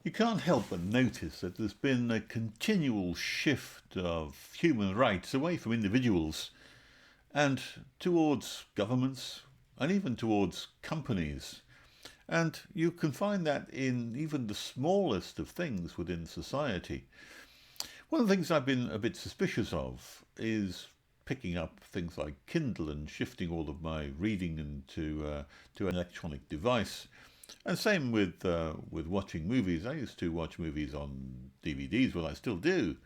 You can't help but notice that there's been a continual shift of human rights away from individuals and towards governments and even towards companies. And you can find that in even the smallest of things within society. One of the things I've been a bit suspicious of is picking up things like Kindle and shifting all of my reading to an electronic device. And same with watching movies. I used to watch movies on DVDs, well, I still do.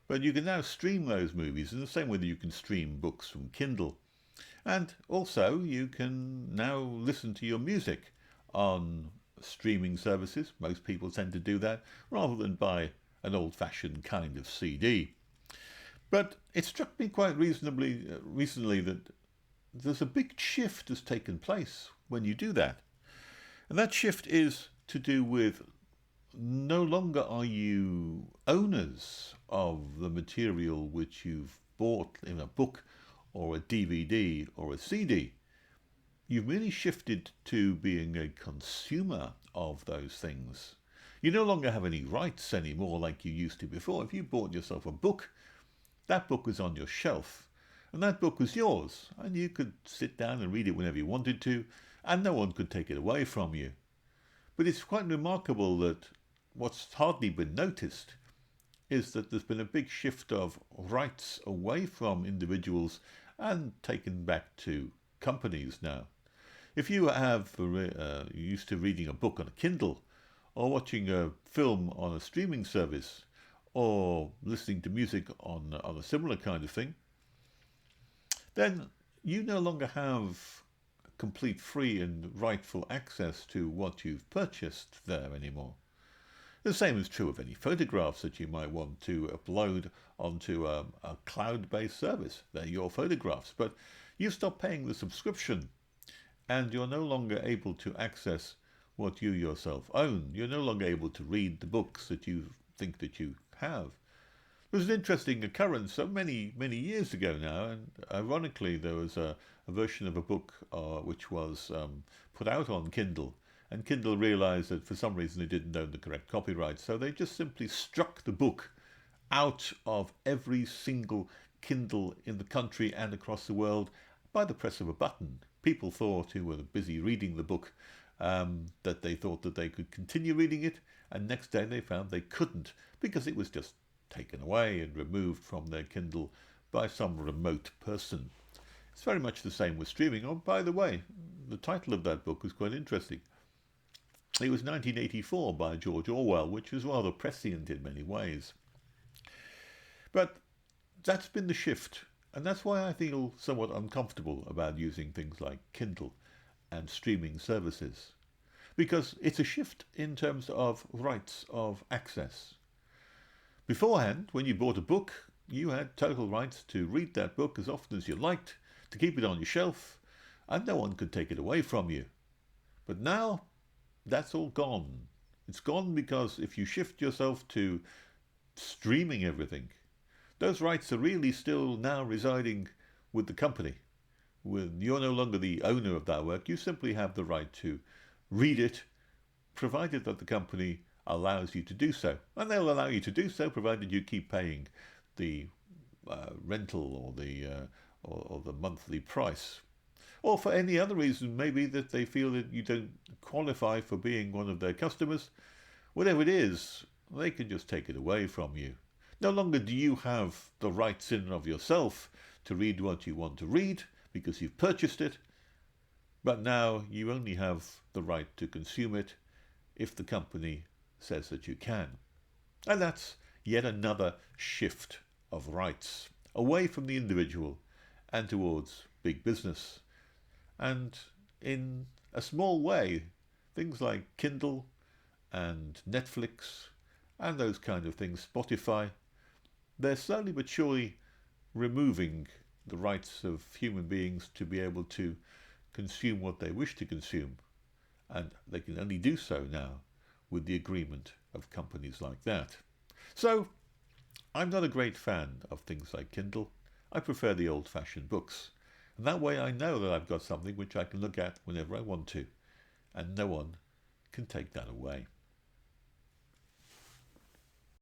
But you can now stream those movies in the same way that you can stream books from Kindle. And also, you can now listen to your music on streaming services. Most people tend to do that rather than buy an old fashioned kind of CD. But it struck me quite reasonably recently that there's a big shift has taken place when you do that. And that shift is to do with no longer are you owners of the material which you've bought in a book or a DVD or a CD. You've really shifted to being a consumer of those things. You no longer have any rights anymore like you used to before. If you bought yourself a book, that book was on your shelf and that book was yours and you could sit down and read it whenever you wanted to and no one could take it away from you. But it's quite remarkable that what's hardly been noticed is that there's been a big shift of rights away from individuals and taken back to companies now. If you have used to reading a book on a Kindle or watching a film on a streaming service or listening to music on a similar kind of thing, then you no longer have complete free and rightful access to what you've purchased there anymore. The same is true of any photographs that you might want to upload onto a cloud-based service. They're your photographs, but you stop paying the subscription and you're no longer able to access what you yourself own. You're no longer able to read the books that you think that you have. There was an interesting occurrence many, many years ago now, and ironically there was a version of a book which was put out on Kindle, and Kindle realized that for some reason they didn't own the correct copyright, so they just simply struck the book out of every single Kindle in the country and across the world by the press of a button. People thought, who were busy reading the book, that they thought that they could continue reading it, and next day they found they couldn't because it was just taken away and removed from their Kindle by some remote person. It's very much the same with streaming. Oh, by the way, the title of that book was quite interesting. It was 1984 by George Orwell, which was rather prescient in many ways. But that's been the shift, and that's why I feel somewhat uncomfortable about using things like Kindle and streaming services. Because it's a shift in terms of rights of access. Beforehand, when you bought a book, you had total rights to read that book as often as you liked, to keep it on your shelf, and no one could take it away from you. But now, that's all gone. It's gone because if you shift yourself to streaming everything, those rights are really still now residing with the company. You're no longer the owner of that work, you simply have the right to read it, provided that the company allows you to do so. And they'll allow you to do so provided you keep paying the rental or the monthly price. Or for any other reason, maybe that they feel that you don't qualify for being one of their customers. Whatever it is, they can just take it away from you. No longer do you have the rights in and of yourself to read what you want to read because you've purchased it, but now you only have the right to consume it if the company says that you can. And that's yet another shift of rights away from the individual and towards big business. And in a small way, things like Kindle and Netflix and those kind of things, Spotify, they're slowly but surely removing the rights of human beings to be able to consume what they wish to consume. And they can only do so now with the agreement of companies like that. So, I'm not a great fan of things like Kindle. I prefer the old-fashioned books. And that way I know that I've got something which I can look at whenever I want to. And no one can take that away.